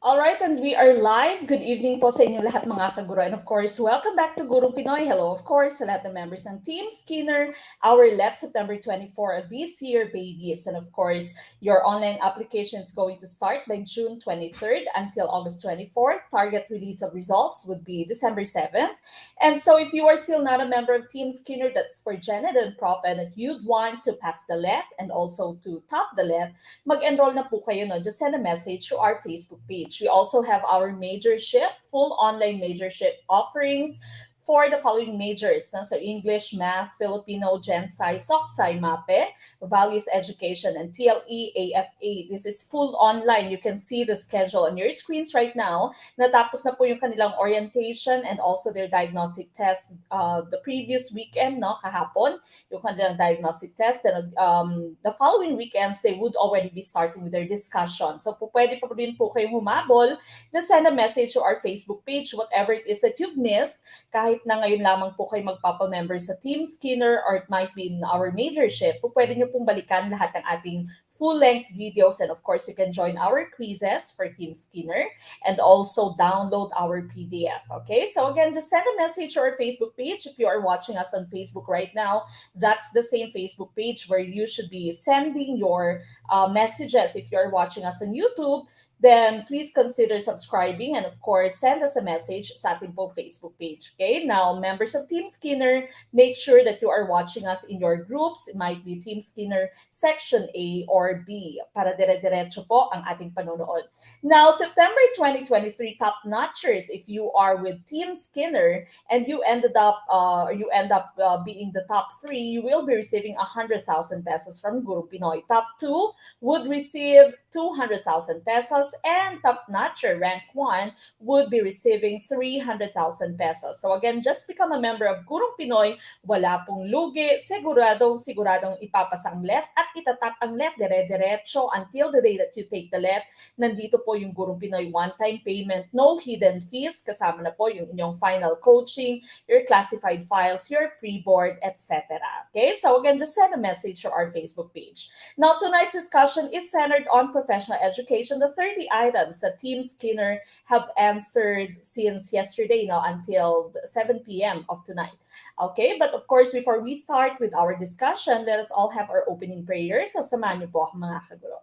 All right, and we are live. Good evening po sa inyo lahat mga kaguro. And of course, welcome back to Gurong Pinoy. Hello, of course, sa lahat ng members ng Team Skinner, our Let September 24 of this year babies. And of course, your online application is going to start by June 23rd until August 24th. Target release of results would be December 7th. And so if you are still not a member of Team Skinner, that's for Janet and Prof. And if you'd want to pass the let and also to top the let, mag-enroll na po kayo. No? Just send a message to our Facebook page. We also have our majorship, full online majorship offerings for the following majors. No? So English, Math, Filipino, Gen Sci, Soc Sci, MAPE, Values Education, and TLE, AFA. This is full online. You can see the schedule on your screens right now. Natapos na po yung kanilang orientation and also their diagnostic test the previous weekend, no, kahapon, yung kanilang diagnostic test. And the following weekends, they would already be starting with their discussion. So pwede pa rin po kayong humabol. Just send a message to our Facebook page, whatever it is that you've missed, kahit na ngayon lamang po kayo magpapa-member sa Team Skinner or it might be in our majorship, pwede nyo pong balikan lahat ng ating full-length videos. And of course, you can join our quizzes for Team Skinner and also download our PDF. Okay, so again, just send a message to our Facebook page. If you are watching us on Facebook right now, that's the same Facebook page where you should be sending your messages. If you're watching us on YouTube, then please consider subscribing and of course, send us a message sa ating po Facebook page. Okay, now members of Team Skinner, make sure that you are watching us in your groups. It might be Team Skinner Section A or B para dire-diretso po ang ating panonood. Now, September 2023 top notchers, if you are with Team Skinner and you end up being the top 3, you will be receiving 100,000 pesos from Gurong Pinoy. Top 2 would receive 200,000 pesos and top notcher rank 1 would be receiving 300,000 pesos. So again, just become a member of Gurong Pinoy. Wala pong lugi, siguradong ipapasa ang let at itatap ang let dire-diretso until the day that you take the let. Nandito po yung Gurong Pinoy one-time payment, no hidden fees, kasama na po yung inyong final coaching, your classified files, your pre-board, etc. Okay, so again, just send a message to our Facebook page. Now, tonight's discussion is centered on professional education, the 30 items that Team Skinner have answered since yesterday now until 7 p.m. of tonight. Okay, but of course, before we start with our discussion, let us all have our opening prayers. So samahan niyo po ako mga kaguro.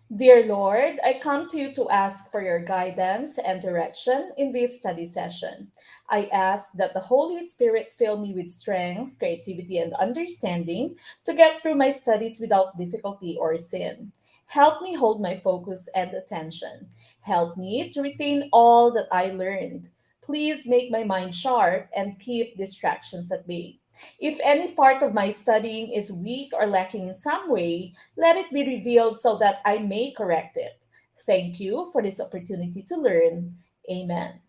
Dear Lord, I come to you to ask for your guidance and direction in this study session. I ask that the Holy Spirit fill me with strength, creativity, and understanding to get through my studies without difficulty or sin. Help me hold my focus and attention. Help me to retain all that I learned. Please make my mind sharp and keep distractions at bay. If any part of my studying is weak or lacking in some way, let it be revealed so that I may correct it. Thank you for this opportunity to learn. Amen.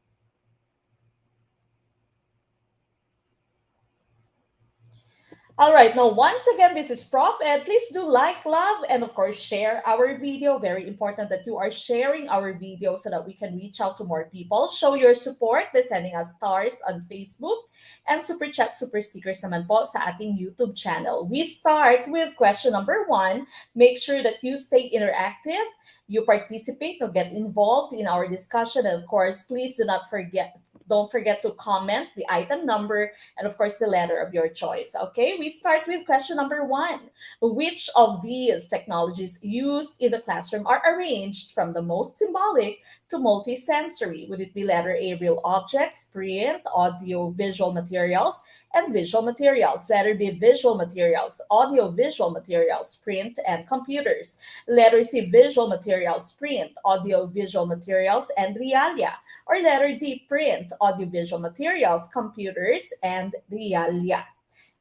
All right, now once again, this is Prof. Ed. Please do like, love, and of course, share our video. Very important that you are sharing our video so that we can reach out to more people. Show your support by sending us stars on Facebook and super chat, super stickers naman po sa ating YouTube channel. We start with question number 1. Make sure that you stay interactive, you participate, you get involved in our discussion, and of course, please don't forget to comment the item number and of course the letter of your choice. Okay, we start with question number 1. Which of these technologies used in the classroom are arranged from the most symbolic to multisensory? Would it be letter A, real objects, print, audio, visual materials, and visual materials? Letter B, visual materials, audio, visual materials, print, and computers. Letter C, visual materials, print, audio, visual materials, and realia. Or letter D, print, audiovisual materials, computers, and realia.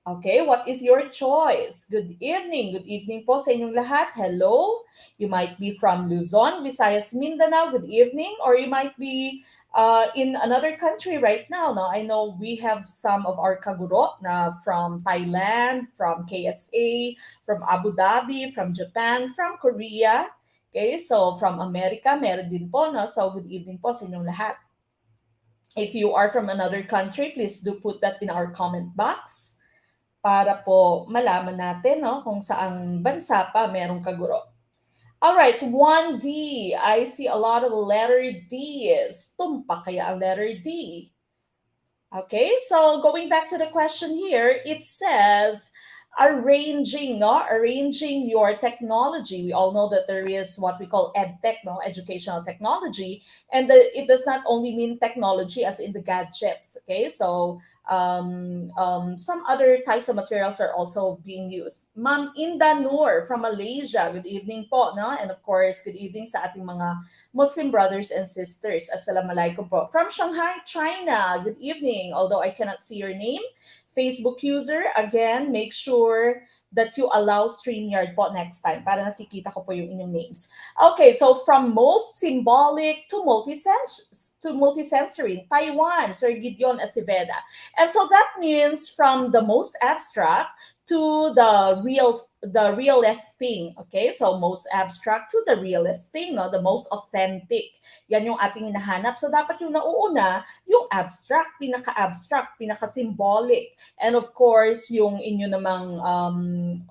Okay, what is your choice? Good evening. Good evening po sa inyong lahat. Hello. You might be from Luzon, Visayas, Mindanao. Good evening. Or you might be in another country right now. Now, I know we have some of our kaguro na from Thailand, from KSA, from Abu Dhabi, from Japan, from Korea. Okay, so from America, meron din po. No? So good evening po sa inyong lahat. If you are from another country, please do put that in our comment box. para po malaman natin, no, kung saang bansa pa merong kaguro. All right, 1D. I see a lot of letter D's. Tumpak kaya ang letter D. Okay, so going back to the question here, it says arranging, no? Arranging your technology. We all know that there is what we call edtech, no? Educational technology. And it does not only mean technology as in the gadgets, okay? So some other types of materials are also being used. Ma'am Inda Noor from Malaysia, good evening po, no? And of course, good evening sa ating mga Muslim brothers and sisters. Assalamualaikum po. From Shanghai, China, good evening. Although I cannot see your name, Facebook user, again, make sure that you allow StreamYard po next time para nakikita ko po yung inyong names. Okay, so from most symbolic to multisensory, Taiwan, Sir Gideon Aceveda. And so that means from the most abstract to the realest thing. Okay, so most abstract to the realest thing, no? The most authentic. Yan yung ating hinahanap. So dapat yung nauuna, yung abstract, pinaka-abstract, pinaka-symbolic. And of course, yung inyo namang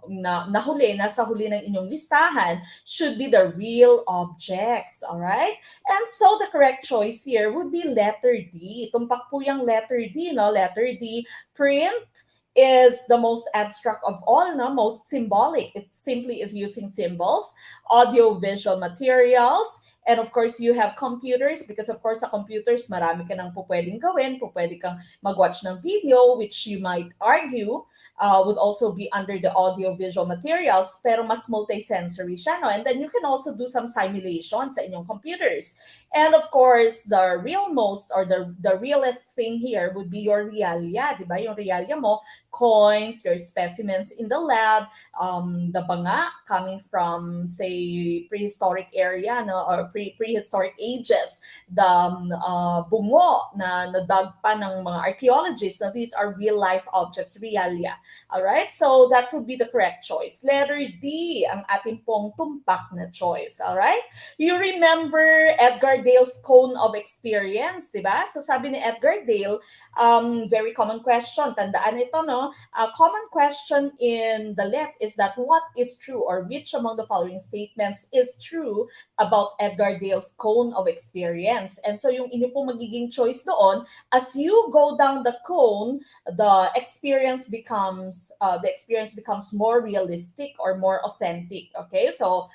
nasa huli ng inyong listahan should be the real objects. Alright? And so the correct choice here would be letter D. Tumpak po yung letter D, no? Letter D, print is the most abstract of all, no? Most symbolic. It simply is using symbols, audio-visual materials, and of course, you have computers because of course, sa computers, marami ka nang pwedeng gawin. Pwede kang mag-watch ng video, which you might argue would also be under the audio-visual materials, pero mas multi-sensory siya, no? And then you can also do some simulation sa inyong computers. And of course, the real most or the realest thing here would be your realia, di ba? Yung realia mo, coins, your specimens in the lab, the banga coming from, say, prehistoric area, no, or prehistoric ages, the bungo na nadag pa ng mga archaeologists. Now, these are real-life objects, realia. All right, so that would be the correct choice. Letter D, ang ating pong tumpak na choice. All right? You remember Edgar Dale's cone of experience, di ba? So sabi ni Edgar Dale, very common question. Tandaan ito, no? A common question in the LET is that what is true or which among the following statements is true about Edgar Dale's cone of experience. And so yung inyo pong magiging choice doon, as you go down the cone, the experience becomes more realistic or more authentic. Okay? So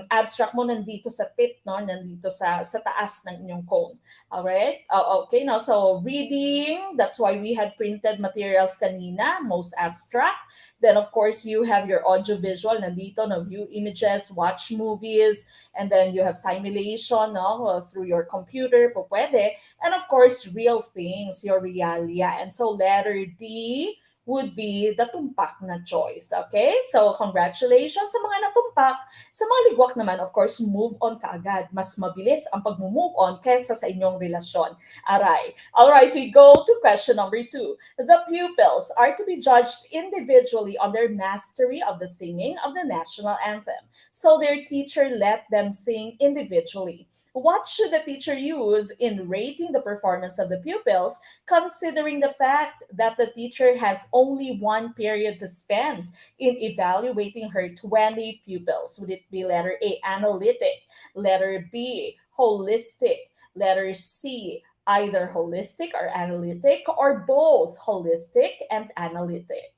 abstract mo nandito sa tip, no? Nandito sa taas ng inyong cone. Alright? Okay, now so reading, that's why we had printed materials kanina, most abstract. Then of course you have your audiovisual, nandito, no, view images, watch movies, and then you have simulation, no, through your computer, po pwede. And of course, real things, your realia. And so letter D would be the tumpak na choice. Okay? So, congratulations sa mga natumpak. Sa mga ligwak naman, of course, move on kaagad. Mas mabilis ang pag-move on kesa sa inyong relasyon. Aray. Alright, we go to question number 2. The pupils are to be judged individually on their mastery of the singing of the national anthem. So, their teacher let them sing individually. What should the teacher use in rating the performance of the pupils, considering the fact that the teacher has only one period to spend in evaluating her 20 pupils? Would it be letter A, analytic, letter B, holistic, letter C, either holistic or analytic, or both holistic and analytic?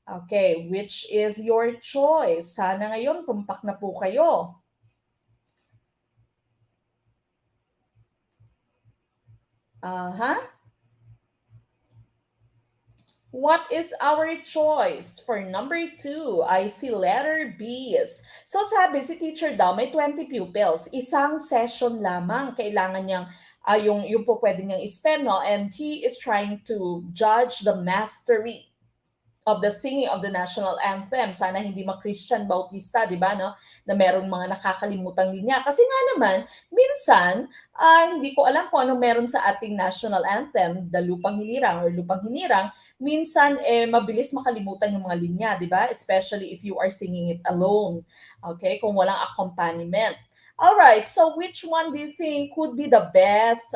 Okay, which is your choice? Sana ngayon tumpak na po kayo. What is our choice for number 2? I see letter B's. So sabi si teacher daw may 20 pupils. Isang session lamang kailangan niyang yung po pwede niyang spend, no? And he is trying to judge the mastery of the singing of the national anthem. Sana hindi ma-Christian Bautista, di ba, no? Na merong mga nakakalimutang linya. Kasi nga naman, minsan, hindi ko alam kung anong meron sa ating national anthem, the Lupang Hinirang or Lupang Hinirang, minsan, mabilis makalimutan yung mga linya, di ba? Especially if you are singing it alone. Okay? Kung walang accompaniment. All right, so which one do you think could be the best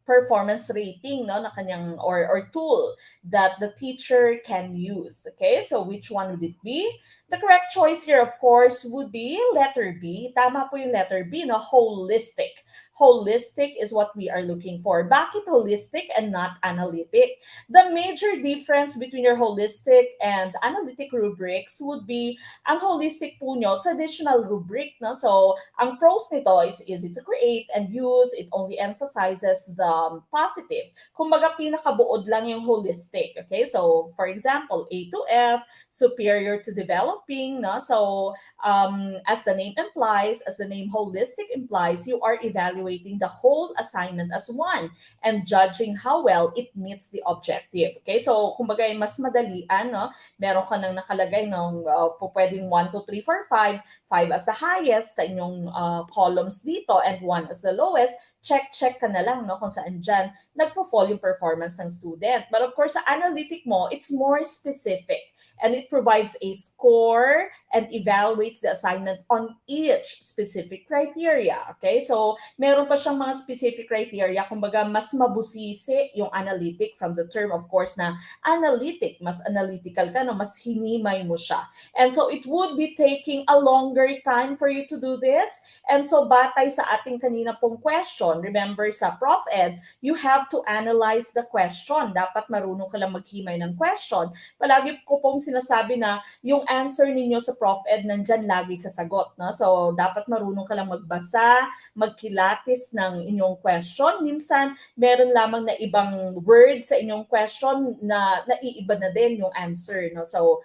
performance rating, no, na kanyang or tool that the teacher can use. Okay, so which one would it be? The correct choice here, of course, would be letter B. Tama po yung letter B, no? Holistic. Holistic is what we are looking for. Bakit holistic and not analytic? The major difference between your holistic and analytic rubrics would be ang holistic po nyo, traditional rubric. No? So, ang pros nito, it's easy to create and use. It only emphasizes the positive. Kumbaga, pinakabuod lang yung holistic. Okay? So, for example, A to F, superior to developing. No? So, as the name implies, as the name holistic implies, you are evaluating the whole assignment as one and judging how well it meets the objective. Okay? So, kumbaga, mas madalian, no? Meron ka nang nakalagay ng pwedeng 1, 2, 3, 4, 5, 5 as the highest sa inyong columns dito and 1 as the lowest, check ka na lang, no, kung saan dyan nagpo-fall yung performance ng student. But of course, sa analytic mo, it's more specific and it provides a score and evaluates the assignment on each specific criteria. Okay? So, meron pa siyang mga specific criteria. Kumbaga, mas mabusisi yung analytic from the term, of course, na analytic. Mas analytical ka, no? Mas hinimay mo siya. And so, it would be taking a longer time for you to do this. And so, batay sa ating kanina pong question, remember sa Prof Ed, you have to analyze the question. Dapat marunong ka lang maghimay ng question. Palagi ko pong sinasabi na yung answer ninyo sa Prof Ed nandyan lagi sa sagot. No? So, dapat marunong ka lang magbasa, magkilatis ng inyong question. Minsan, meron lamang na ibang word sa inyong question na naiiba na din yung answer. No? So,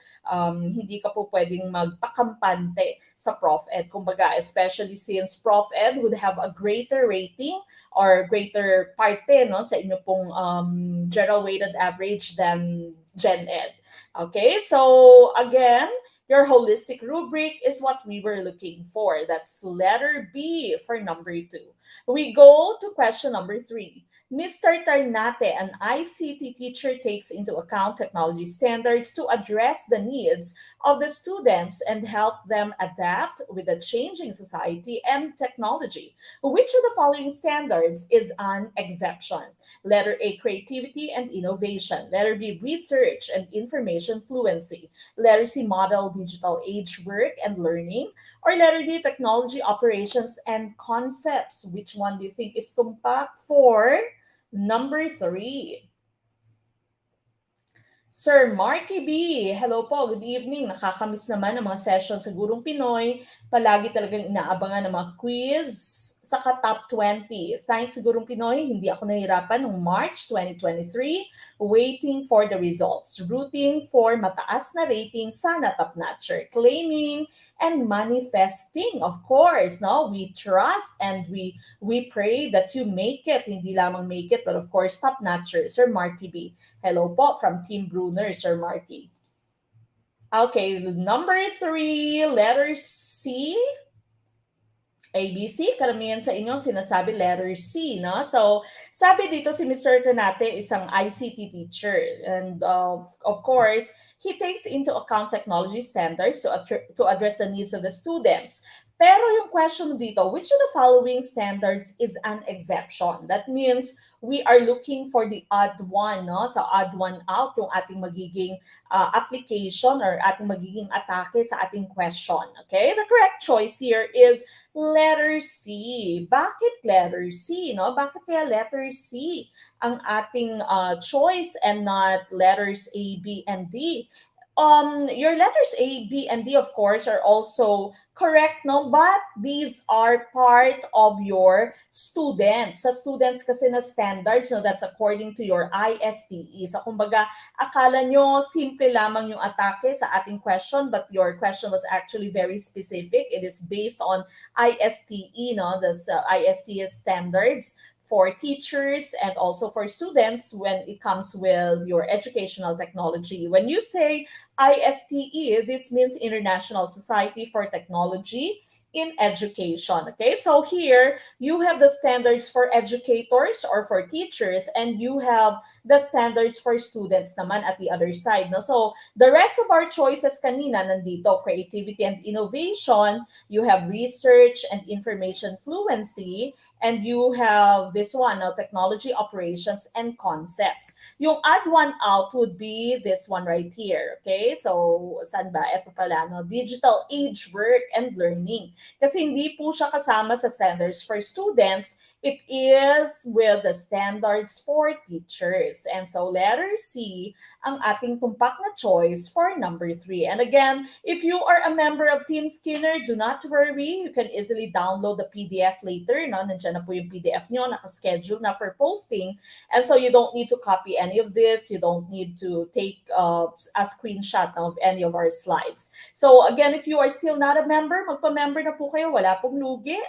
hindi ka po pwedeng magpakampante sa Prof Ed. Kumbaga, especially since Prof Ed would have a greater rating or greater parte, no, sa inyo pong general weighted average than Gen Ed. Okay, so again, your holistic rubric is what we were looking for. That's letter B for number 2. We go to question number 3. Mr. Tarnate, an ICT teacher, takes into account technology standards to address the needs of the students and help them adapt with the changing society and technology. Which of the following standards is an exception? Letter A, creativity and innovation. Letter B, research and information fluency. Letter C, model digital age work and learning. Or letter D, technology operations and concepts. Which one do you think is tumpak for number 3? Sir Marky B, hello po, good evening. Nakakamiss naman ang mga session sa Gurong Pinoy. Palagi talagang inaabangan ng mga quiz sa top 20. Thanks sa Gurong Pinoy, hindi ako nahirapan noong March 2023 waiting for the results, rooting for mataas na rating sana top-notcher, claiming and manifesting, of course, no? We trust and we pray that you make it, hindi lamang make it, but of course, top-notcher, Sir Marky B. Hello po from Team Brunner, Sir Marky. Okay, number 3, letter C. ABC, karamihan sa inyo sinasabi letter C, no? So, sabi dito si Mr. Tanate, isang ICT teacher. And of course, he takes into account technology standards to address the needs of the students. Pero yung question dito, which of the following standards is an exception? That means we are looking for the odd one, no? So odd one out yung ating magiging application or ating magiging atake sa ating question. Okay? The correct choice here is letter C. Bakit letter C, no? Bakit kaya letter C ang ating choice and not letters A, B, and D? Your letters A, B, and D, of course, are also correct, no? But these are part of your students. Sa students kasi na standards, no? That's according to your ISTE. So, kumbaga, akala nyo simple lamang yung atake sa ating question, but your question was actually very specific. It is based on ISTE, no? This ISTE standards for teachers and also for students when it comes with your educational technology. When you say ISTE, this means International Society for Technology in Education. Okay, so here you have the standards for educators or for teachers, and you have the standards for students naman at the other side. No? So the rest of our choices kanina nandito, creativity and innovation, you have research and information fluency, And you have this one, no, technology, operations, and concepts. Yung add one out would be this one right here. Okay? So, saan ba? Ito pala, no? Digital age work and learning. Kasi hindi po siya kasama sa standards for students. It is with the standards for teachers. And so, letter C ang ating tumpak na choice for number 3. And again, if you are a member of Team Skinner, do not worry. You can easily download the PDF later. No? Nandiyan na po yung PDF nyo, nakaschedule na for posting. And so you don't need to copy any of this. You don't need to take a screenshot of any of our slides. So again, if you are still not a member, magpa-member na po kayo. Wala pong lugi.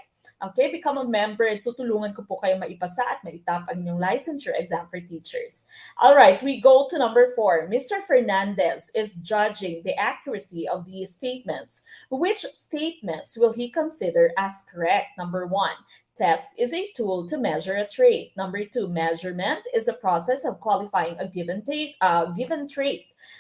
Okay, become a member and tutulungan ko po kayo maipasa at maitap ang inyong licensure exam for teachers. All right, we go to number 4. Mr. Fernandez is judging the accuracy of these statements. Which statements will he consider as correct? Number 1, test is a tool to measure a trait. Number 2, measurement is a process of qualifying a given trait.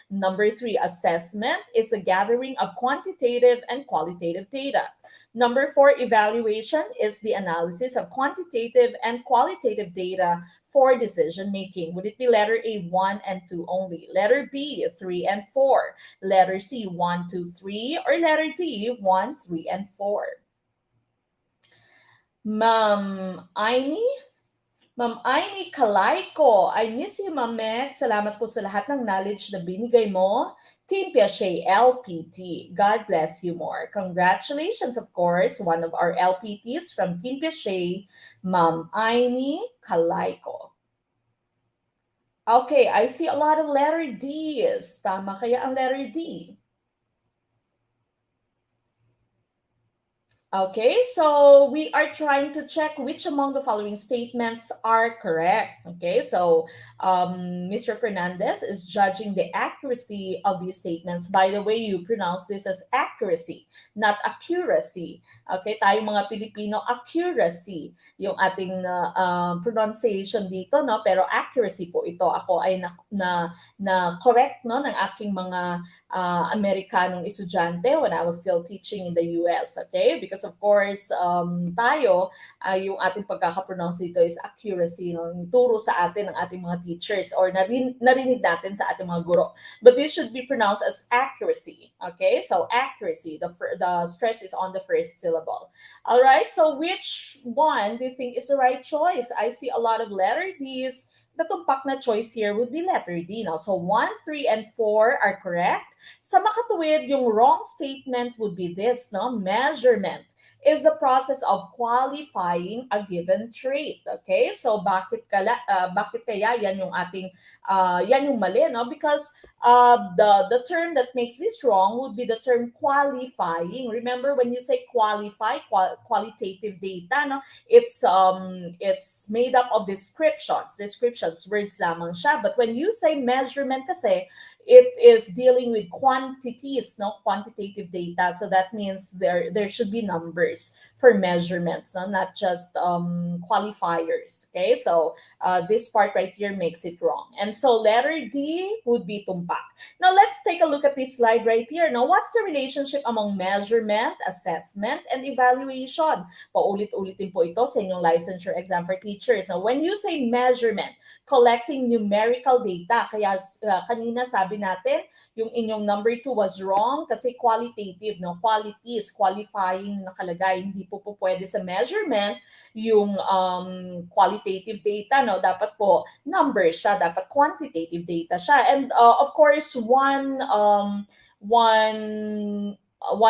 Number 3, assessment is a gathering of quantitative and qualitative data. Number 4, evaluation is the analysis of quantitative and qualitative data for decision making. Would it be letter A, 1 and 2 only? Letter B, 3 and 4. Letter C, 1, 2, 3. Or letter D, 1, 3, and 4. Ma'am Aini Kalayko, I miss you, Ma'am Meg. Salamat po sa lahat ng knowledge na binigay mo. Team Piaget LPT, God bless you more. Congratulations, of course, one of our LPTs from Team Piaget, Ma'am Aini Kalayko. Okay, I see a lot of letter D's. Tama kaya ang letter D? Okay, so we are trying to check which among the following statements are correct. Okay, so Mr. Fernandez is judging the accuracy of these statements. By the way, you pronounce this as accuracy, not accuracy. Okay, tayo mga Pilipino, accuracy yung ating pronunciation dito, no? Pero accuracy po ito. Ako ay na correct, no, ng aking mga Amerikanong estudyante when I was still teaching in the US, okay? Because of course, tayo, yung ating pagkakapronounce dito is accuracy, no? Turo sa atin ng ating mga teachers or narinig natin sa ating mga guro. But this should be pronounced as accuracy, okay? So accuracy, the stress is on the first syllable. All right, so which one do you think is the right choice? I see a lot of letter D's. The tumpak na choice here would be letter D. Now, so 1, 3, and 4 are correct. Sa makatuwid, yung wrong statement would be this, no? Measurement is the process of qualifying a given trait. Okay? So, bakit kaya yan yung ating, yan yung mali, no? Because the term that makes this wrong would be the term qualifying. Remember, when you say qualify, qualitative data, no? It's made up of descriptions, words lamang siya. But when you say measurement kasi, it is dealing with quantities, no, quantitative data. So that means there should be numbers for measurements, no, not just qualifiers. Okay, so this part right here makes it wrong. And so letter D would be tumpak. Now let's take a look at this slide right here. Now, what's the relationship among measurement, assessment, and evaluation? Paulit-ulitin po ito sa inyong licensure exam for teachers. Now, when you say measurement, collecting numerical data, kaya kanina sabi natin, yung inyong number 2 was wrong kasi qualitative, no? Qualities, qualifying nakalagay. Hindi po pwede sa measurement yung qualitative data, no? Dapat po numbers siya, dapat quantitative data siya. And of course, one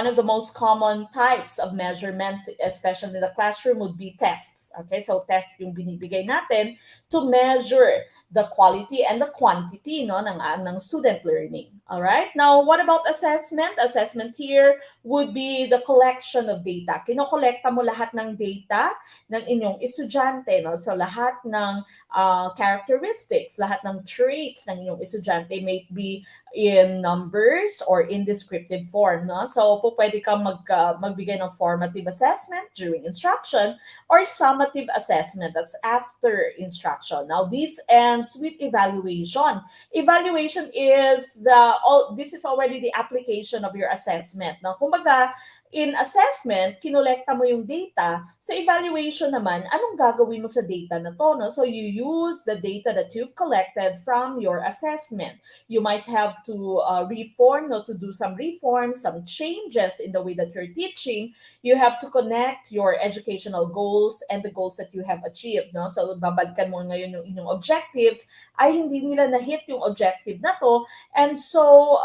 of the most common types of measurement, especially in the classroom, would be tests. Okay, so test yung binibigay natin to measure the quality and the quantity, no, ng student learning. All right, now what about assessment? Assessment here would be the collection of data. Kinokolekta mo lahat ng data ng inyong estudyante, no? So lahat ng characteristics, lahat ng traits ng inyong estudyante may be in numbers or in descriptive form, no? So pwede kang magbigay ng formative assessment during instruction or summative assessment, that's after instruction. Now this ends with evaluation. Evaluation is this is already the application of your assessment. Now, kumbaga, In assessment, kinolekta mo yung data. Sa evaluation naman, anong gagawin mo sa data na to? No? So you use the data that you've collected from your assessment. You might have to reform, no, to do some reforms, some changes in the way that you're teaching. You have to connect your educational goals and the goals that you have achieved. No? So babalikan mo ngayon yung inyong objectives, ay hindi nila na-hit yung objective na to. And so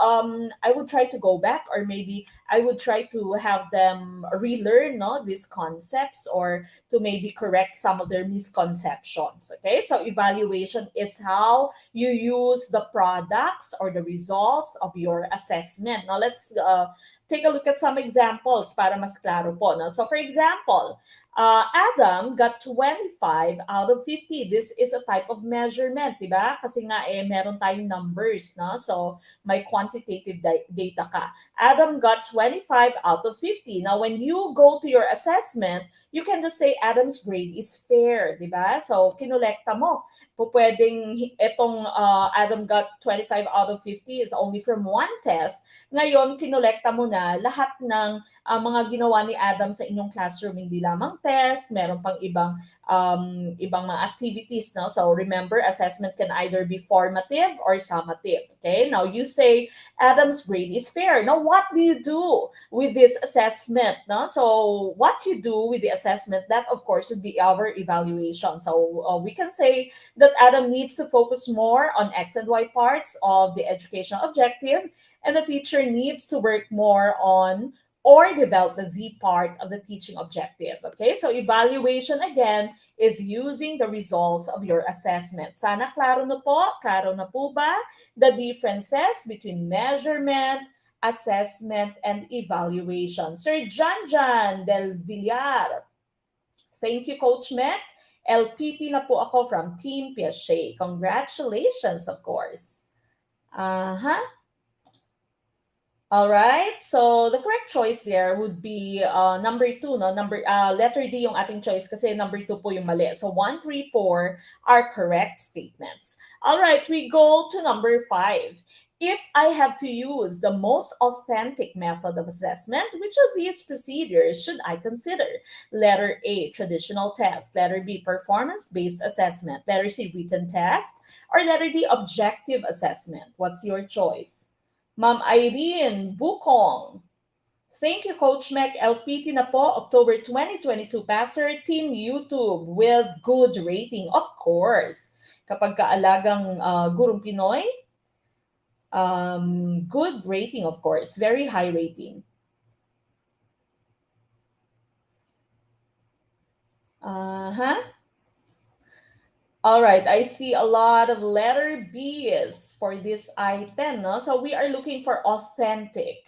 I would try to go back, or maybe I would try to have them relearn, no, these concepts, or to maybe correct some of their misconceptions. Okay, so evaluation is how you use the products or the results of your assessment. Now let's take a look at some examples para mas klaro po. No? So for example, Adam got 25 out of 50. This is a type of measurement, di ba? Kasi nga meron tayong numbers, no? So may quantitative data ka. Adam got 25 out of 50. Now, when you go to your assessment, you can just say Adam's grade is fair, di ba? So, kinolekta mo. Pwedeng itong Adam got 25 out of 50 is only from one test. Ngayon, kinolekta mo na lahat ng mga ginawa ni Adam sa inyong classroom, hindi lamang test, meron pang ibang mga activities. No? So remember, assessment can either be formative or summative. Okay, now you say Adam's grade is fair. Now, what do you do with this assessment? No? So what you do with the assessment, that of course would be our evaluation. So we can say that Adam needs to focus more on X and Y parts of the educational objective, and the teacher needs to work more on or develop the Z part of the teaching objective. Okay, so evaluation again is using the results of your assessment. Sana klaro na po? Klaro na po ba the differences between measurement, assessment, and evaluation? Sir Janjan Del Villar. Thank you, Coach Mac. LPT na po ako from Team Piaget. Congratulations, of course. Uh-huh. All right. So the correct choice there would be number 2, no? Letter D yung ating choice kasi number 2 po yung mali. So 1, 3, 4 are correct statements. All right, we go to number 5. If I have to use the most authentic method of assessment, which of these procedures should I consider? Letter A, traditional test. Letter B, performance-based assessment. Letter C, written test. Or letter D, objective assessment. What's your choice? Ma'am Irene Bukong. Thank you, Coach Mac. LPT na po, October 2022 passer, Team YouTube with good rating, of course. Kapag kaalagang Gurong Pinoy, good rating, of course. Very high rating. Uh-huh. All right, I see a lot of letter B's for this item. No? So we are looking for authentic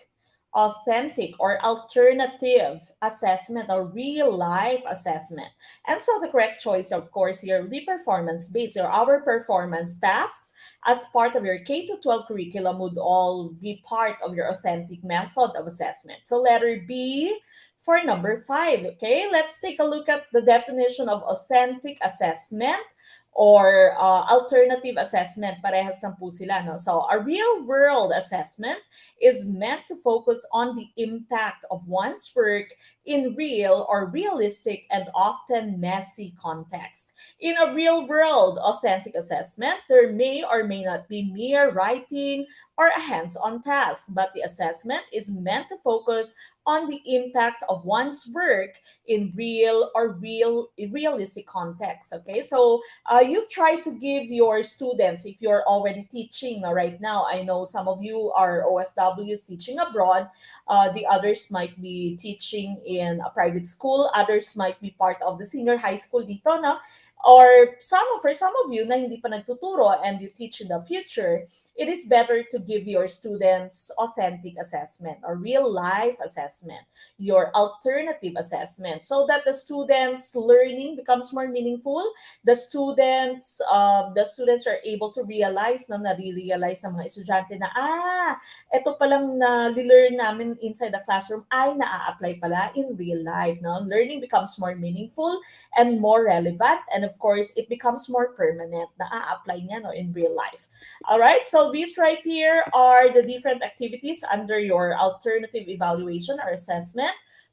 or alternative assessment or real life assessment. And so the correct choice, of course, here, the performance-based or our performance tasks as part of your K-12 curriculum would all be part of your authentic method of assessment. So letter B for number 5. Okay, let's take a look at the definition of authentic assessment or alternative assessment. Parehas lang po sila. No? So a real-world assessment is meant to focus on the impact of one's work in real or realistic and often messy context. In a real-world authentic assessment, there may or may not be mere writing or a hands-on task, but the assessment is meant to focus on the impact of one's work in real or realistic context. Okay, so you try to give your students, if you're already teaching right now, I know some of you are OFWs teaching abroad, the others might be teaching in a private school, others might be part of the senior high school dito, na or for some of you na hindi pa nagtuturo and you teach in the future, it is better to give your students authentic assessment or real life assessment, your alternative assessment, so that the students' learning becomes more meaningful. The students are able to realize, nare-realize ng mga estudyante na, ito palang na-learn namin inside the classroom ay na-apply pala in real life. No? Learning becomes more meaningful and more relevant, and of course, it becomes more permanent. Na-apply niya in real life. All right, so these right here are the different activities under your alternative evaluation or assessment.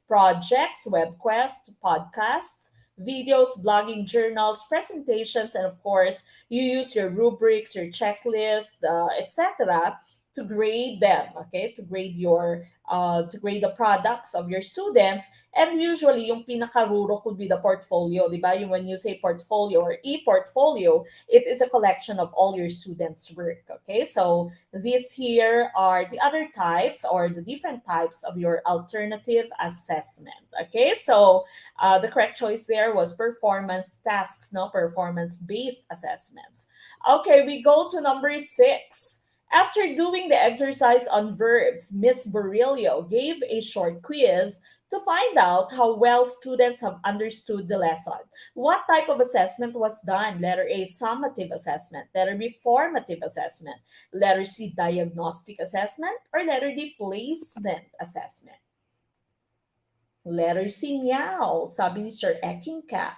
projects, web quests, podcasts, videos, blogging, journals, presentations, and of course, you use your rubrics, your checklist, etc., to grade them. Okay, to grade the products of your students. And usually, yung pinakaruro could be the portfolio, di ba? Yung when you say portfolio or e-portfolio, it is a collection of all your students' work. Okay, so these here are the other types or the different types of your alternative assessment. Okay, so the correct choice there was performance tasks, no performance-based assessments. Okay, we go to number 6. After doing the exercise on verbs, Miss Barilio gave a short quiz to find out how well students have understood the lesson. What type of assessment was done? Letter A, summative assessment. Letter B, formative assessment. Letter C, diagnostic assessment. Or letter D, placement assessment. Letter C, meow, sabi ni Sir Eking Cat.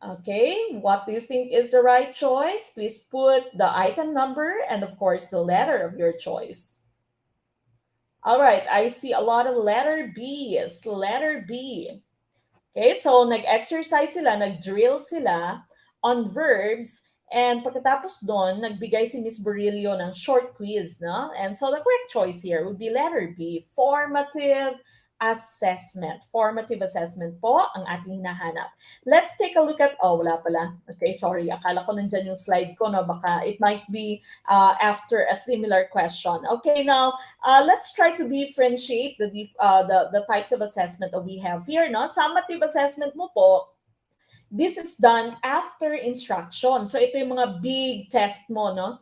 Okay, what do you think is the right choice? Please put the item number and of course the letter of your choice. All right, I see a lot of letter B's. Letter B. Okay, so nag-exercise sila, nag-drill sila on verbs, and pagkatapos doon, nagbigay si Miss Barilio ng short quiz, no? And so the correct choice here would be letter B, formative assessment. Formative assessment po ang ating hinahanap. Let's take a look at, oh, wala pala. Okay, sorry, akala ko nandyan yung slide ko, no? Baka it might be after a similar question. Okay, now, let's try to differentiate the types of assessment that we have here. No? Summative assessment mo po, this is done after instruction. So ito yung mga big test mo, no?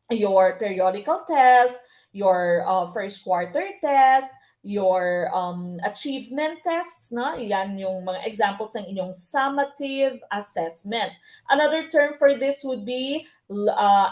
Your periodical test, your first quarter test, your achievement tests, no? Yan yung mga examples ng inyong summative assessment. Another term for this would be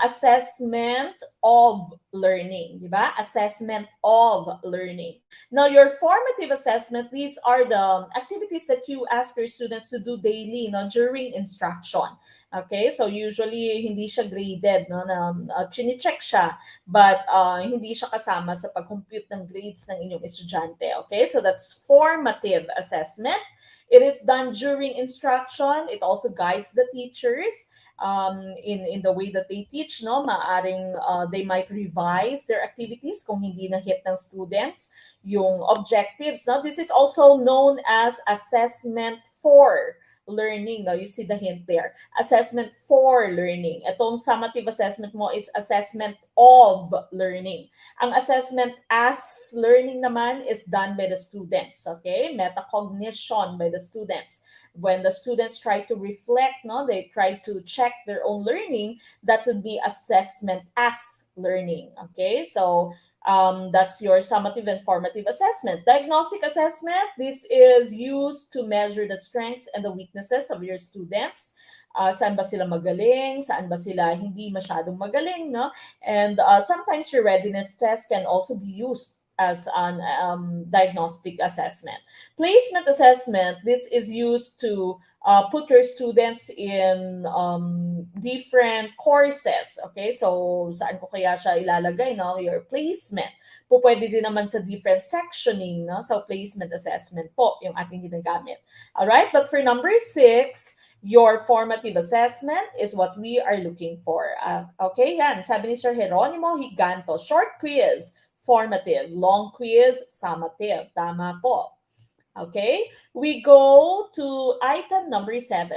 assessment of learning, di ba? Assessment of learning. Now, your formative assessment, these are the activities that you ask your students to do daily, no, during instruction. Okay, so usually hindi siya graded, no, na chine-check siya, but hindi siya kasama sa pag-compute ng grades ng inyong estudyante. Okay, so that's formative assessment. It is done during instruction. It also guides the teachers in the way that they teach, no? Maaring they might revise their activities kung hindi na hit ng students yung objectives, no? This is also known as assessment for learning. Now, you see the hint there. Assessment for learning. Itong summative assessment mo is assessment of learning. Ang assessment as learning naman is done by the students, okay? Metacognition by the students. When the students try to reflect, no, they try to check their own learning, that would be assessment as learning, okay? So, that's your summative and formative assessment. Diagnostic assessment, this is used to measure the strengths and the weaknesses of your students. Saan ba sila magaling? Saan ba sila hindi masyadong magaling? No? And sometimes your readiness test can also be used as an diagnostic assessment. Placement assessment, this is used to put your students in different courses. Okay, so saan ko kaya siya ilalagay, no? Your placement. Pwede din naman sa different sectioning, no? So placement assessment po yung ating ginagamit. Alright, but for number 6, your formative assessment is what we are looking for. Okay, yan. Sabi ni Sir Jeronimo Higanto, short quiz, formative. Long quiz, summative. Tama po. Okay, we go to item number 7.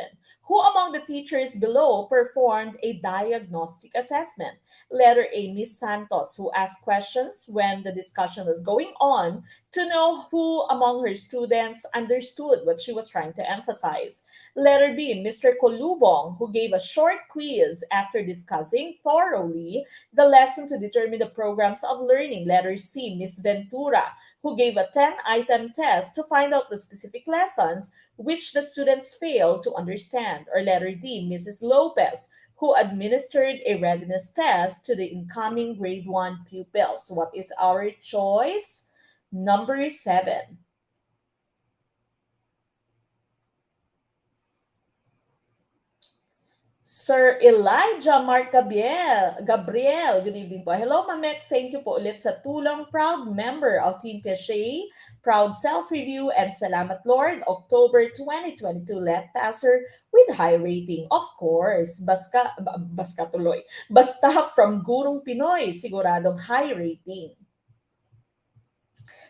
Who among the teachers below performed a diagnostic assessment? Letter A, Miss Santos, who asked questions when the discussion was going on to know who among her students understood what she was trying to emphasize. Letter B, Mr. Kolubong, who gave a short quiz after discussing thoroughly the lesson to determine the programs of learning. Letter C, Miss Ventura, who gave a 10-item test to find out the specific lessons which the students failed to understand. Or letter D, Mrs. Lopez, who administered a readiness test to the incoming grade 1 pupils. What is our choice? Number 7. Sir Elijah Mark Gabriel, good evening po. Hello, Mamek. Thank you po ulit sa tulong. Proud member of Team Piaget, proud self-review, and salamat Lord, October 2022 let passer with high rating. Of course, baska tuloy. Basta from Gurong Pinoy, siguradong high rating.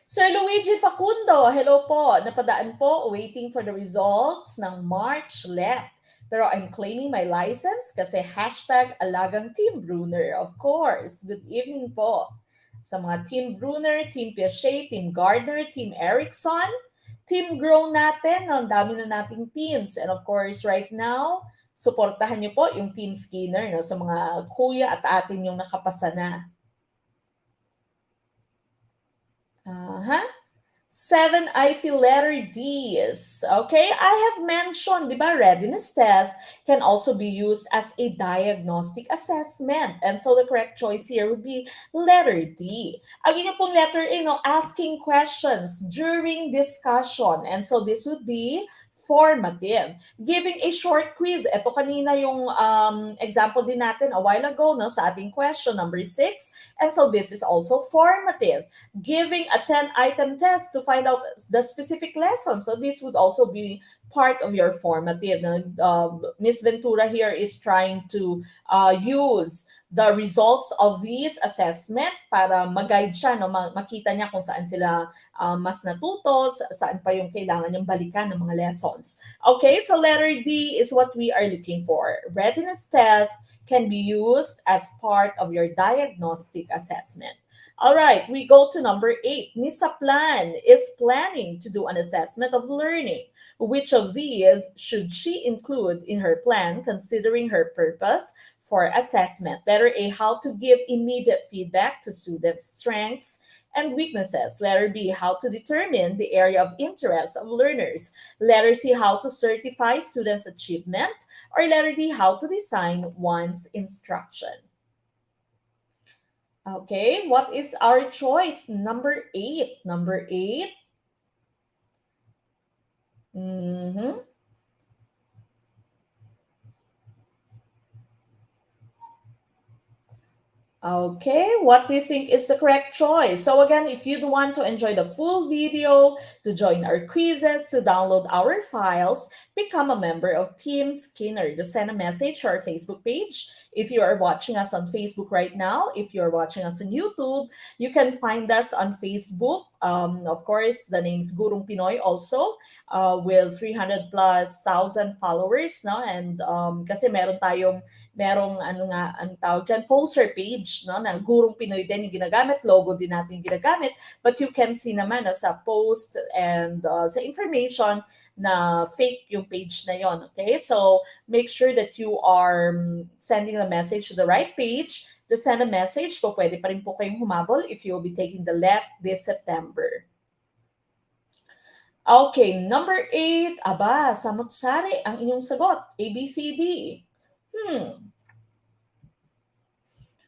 Sir Luigi Facundo, hello po. Napadaan po, waiting for the results ng March Let. Pero I'm claiming my license kasi hashtag Alagang Team Bruner, of course. Good evening po sa mga Team Bruner, Team Piaget, Team Gardner, Team Erickson, Team Grow natin. Ang dami na nating teams. And of course, right now, suportahan niyo po yung Team Skinner no, sa mga kuya at atin yung nakapasa na. Uh-huh. 7 IC letter Ds. Okay, I have mentioned, di ba, readiness test can also be used as a diagnostic assessment. And so the correct choice here would be letter D. Ang inyo pong letter A, no, asking questions during discussion. And so this would be formative. Giving a short quiz. Ito kanina yung example din natin a while ago no, sa ating question number 6. And so this is also formative. Giving a 10-item test to find out the specific lesson. So this would also be part of your formative. Ms. Ventura here is trying to use the results of this assessment para mag-guide siya, no? Makita niya kung saan sila mas natuto, saan pa yung kailangan niyang balikan ng mga lessons. Okay, so letter D is what we are looking for. Readiness test can be used as part of your diagnostic assessment. All right, we go to number 8. Misa Plan is planning to do an assessment of learning. Which of these should she include in her plan considering her purpose for assessment? Letter A, how to give immediate feedback to students' strengths and weaknesses. Letter B, how to determine the area of interest of learners. Letter C, how to certify students' achievement. Or letter D, how to design one's instruction. Okay, what is our choice? Number 8. Number 8. Okay, what do you think is the correct choice? So again, if you'd want to enjoy the full video, to join our quizzes, to download our files, become a member of Team Skinner. Just send a message to our Facebook page. If you are watching us on Facebook right now, if you're watching us on YouTube, you can find us on Facebook. Of course, the name's Gurong Pinoy also, with 300 plus thousand followers, no? And kasi merong ang tawag dyan, poster page, no, na Gurong Pinoy din yung ginagamit, logo din natin yung ginagamit, but you can see naman sa post and sa information na fake yung page na yon. Okay, so make sure that you are sending a message to the right page. Just send a message po, pwede pa rin po kayong humabol if you will be taking the LET this September. Okay, number 8, aba, samot-sari ang inyong sagot, A, B, C, D.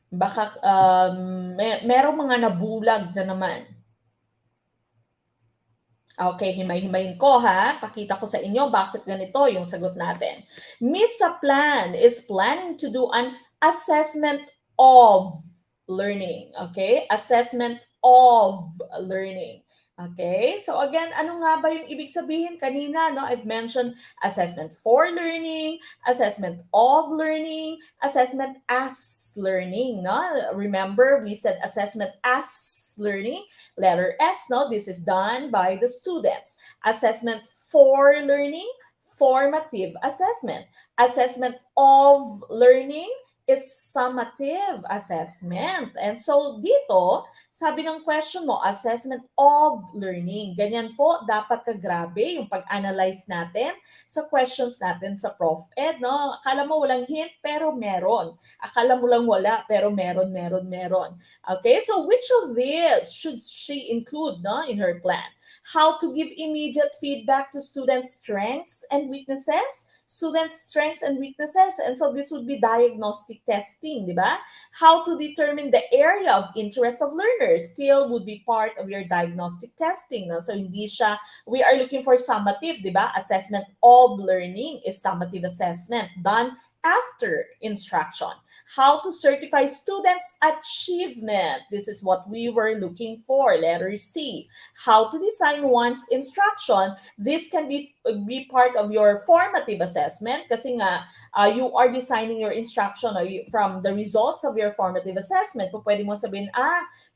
Baka merong mga nabulag na naman. Okay, himay-himayin ko ha. Pakita ko sa inyo bakit ganito yung sagot natin. Miss Plan is planning to do an assessment of learning. Okay? Assessment of learning. Okay? So again, ano nga ba yung ibig sabihin? Kanina, no, I've mentioned assessment for learning, assessment of learning, assessment as learning, no? Remember, we said assessment as learning. Letter S, no? This is done by the students. Assessment for learning, formative assessment. Assessment of learning is summative assessment. And so dito, sabi ng question mo, assessment of learning. Ganyan po, dapat kagrabe yung pag-analyze natin sa questions natin sa Prof Ed, no? Akala mo walang hint, pero meron. Akala mo lang wala, pero meron. Okay, so which of these should she include, no, in her plan? How to give immediate feedback to students' strengths and weaknesses? Students' strengths and weaknesses. And so this would be diagnostic testing, di ba? How to determine the area of interest of learners still would be part of your diagnostic testing. No? So hindi siya, we are looking for summative, di ba? Assessment of learning is summative assessment done after instruction. How to certify students' achievement. This is what we were looking for. Letter C. How to design one's instruction. This can be part of your formative assessment kasi nga you are designing your instruction from the results of your formative assessment. Kung pwede mo sabihin,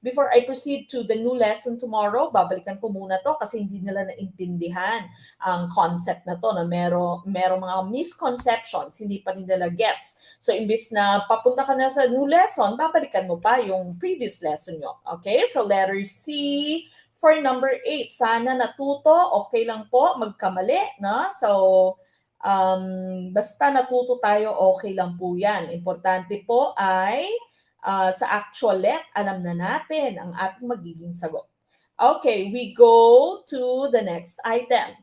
before I proceed to the new lesson tomorrow, babalikan ko muna to kasi hindi nila naintindihan ang concept na to na merong mga misconceptions, hindi pa nila gets. So imbis na papunta ka na sa new lesson, babalikan mo pa yung previous lesson nyo. Okay? So letter C for number 8. Sana natuto, okay lang po, magkamali, no? So basta natuto tayo, okay lang po yan. Importante po ay sa actual let, alam na natin ang ating magiging sagot. Okay, we go to the next item.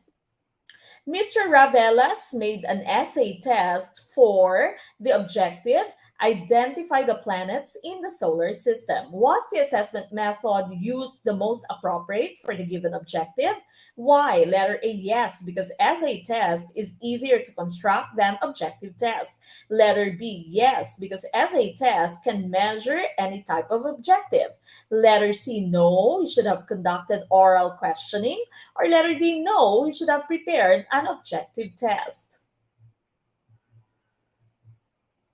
Mr. Ravelas made an essay test for the objective, identify the planets in the solar system. Was the assessment method used the most appropriate for the given objective? Why? Letter A, yes, because essay test is easier to construct than objective test. Letter B, yes, because essay test can measure any type of objective. Letter C, no, he should have conducted oral questioning. Or letter D, no, he should have prepared an objective test.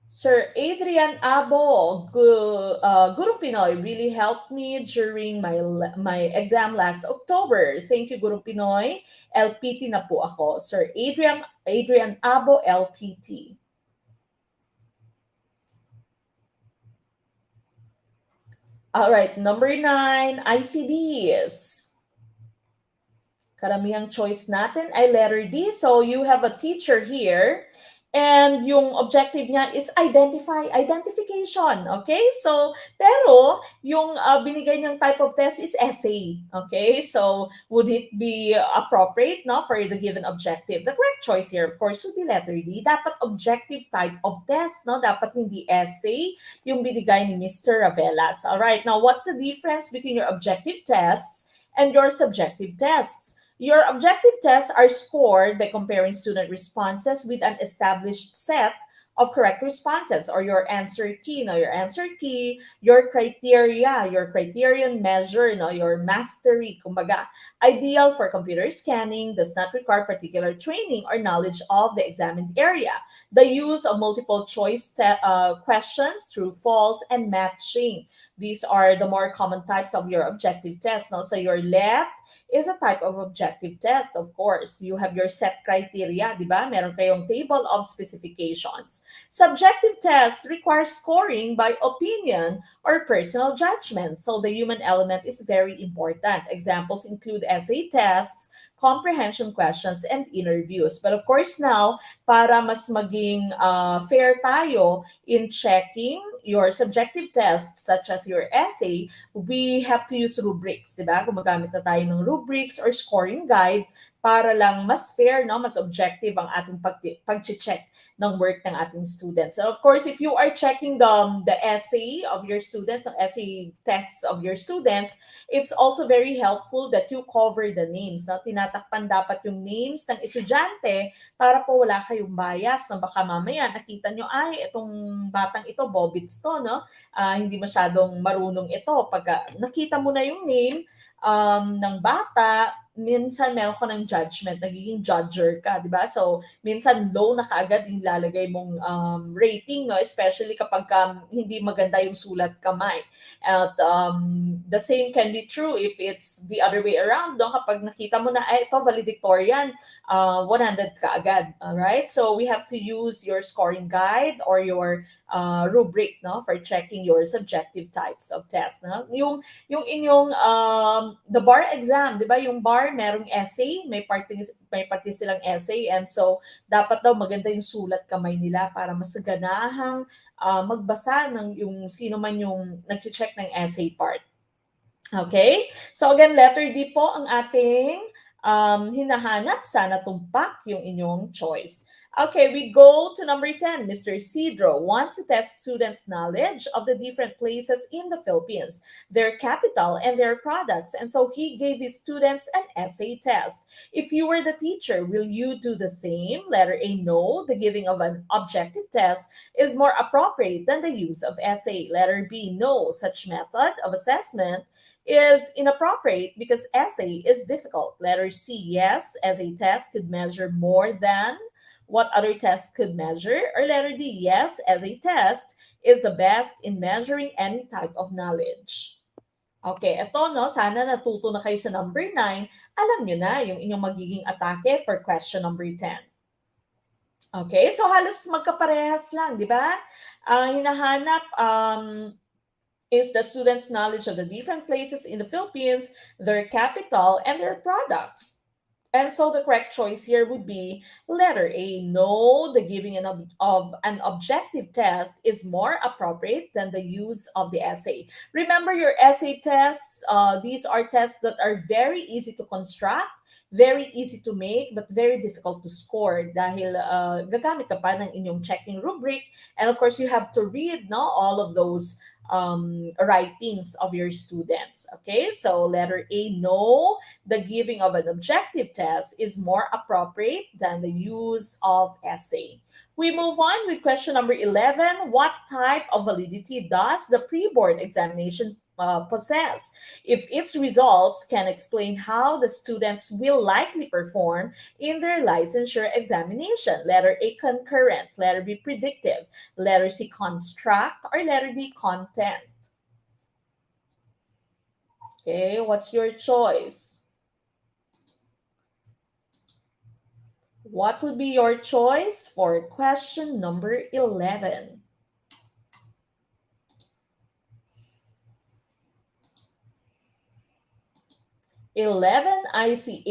Sir Adrian Abo, Gurong Pinoy really helped me during my exam last October. Thank you, Gurong Pinoy. LPT na po ako. Sir Adrian Abo, LPT. All right, number 9, ICDs. Karamihang choice natin ay letter D. So you have a teacher here and yung objective niya is identification. Okay? So, pero yung binigay niyang type of test is essay. Okay? So, would it be appropriate no, for the given objective? The correct choice here, of course, would be letter D. Dapat objective type of test. No? Dapat hindi essay yung binigay ni Mr. Ravelas. Alright, now what's the difference between your objective tests and your subjective tests? Your objective tests are scored by comparing student responses with an established set of correct responses or your answer key. Now, your answer key, your criteria, your criterion measure, no, your mastery, kumbaga, ideal for computer scanning, does not require particular training or knowledge of the examined area. The use of multiple choice questions, true, false, and matching. These are the more common types of your objective test. Now, so your LET is a type of objective test, of course. You have your set criteria, di ba? Meron kayong table of specifications. Subjective tests require scoring by opinion or personal judgment. So the human element is very important. Examples include essay tests, comprehension questions, and interviews. But of course now, para mas maging fair tayo in checking your subjective tests such as your essay, we have to use rubrics, di ba? Gumagamit na tayo ng rubrics or scoring guide para lang mas fair, no, mas objective ang ating pag-check ng work ng ating students. So of course, if you are checking the essay of your students, the essay tests of your students, it's also very helpful that you cover the names. No? Tinatakpan dapat yung names ng estudyante para po wala kayong bias. No? Baka mamaya nakita nyo, ay, itong batang ito, bobits to, no? Hindi masyadong marunong ito. Pag nakita mo na yung name ng bata, minsan meron ka ng judgment, nagiging judger ka, di ba? So, minsan low na kaagad yung lalagay mong rating, no? Especially kapag hindi maganda yung sulat kamay. At the same can be true if it's the other way around, no? Kapag nakita mo na, ito valedictorian, 100 ka agad, alright? So, we have to use your scoring guide or your rubric, no? For checking your subjective types of tests, no? Yung inyong, the bar exam, di ba? Yung bar, merong essay, may parte silang essay, and so dapat daw maganda yung sulat kamay nila para mas ganahang magbasa ng yung sino man yung nag-check ng essay part. Okay? So again, letter D po ang ating hinahanap. Sana tumpak yung inyong choice. Okay, we go to number 10. Mr. Cedro wants to test students' knowledge of the different places in the Philippines, their capital, and their products. And so he gave his students an essay test. If you were the teacher, will you do the same? Letter A, no. The giving of an objective test is more appropriate than the use of essay. Letter B, no. Such method of assessment is inappropriate because essay is difficult. Letter C, yes. Essay test could measure more than what other tests could measure. Or letter D, yes, as a test is the best in measuring any type of knowledge. Okay, eto no, sana natuto na kayo sa number 9. Alam nyo na yung inyong magiging atake for question number 10. Okay, so halos magkaparehas lang, di ba? Ang hinahanap is the students' knowledge of the different places in the Philippines, their capital, and their products. And so the correct choice here would be letter A. No, the giving of an objective test is more appropriate than the use of the essay. Remember your essay tests, these are tests that are very easy to construct, very easy to make, but very difficult to score dahil gagamit ka pa ng inyong checking rubric. And of course, you have to read no, all of those writings of your students. Okay, so letter A, no, the giving of an objective test is more appropriate than the use of essay. We move on with question number 11. What type of validity does the pre-board examination possess? If its results can explain how the students will likely perform in their licensure examination. Letter A, concurrent. Letter B, predictive. Letter C, construct. Or letter D, content. Okay, what's your choice? What would be your choice for question number 11? 11, I see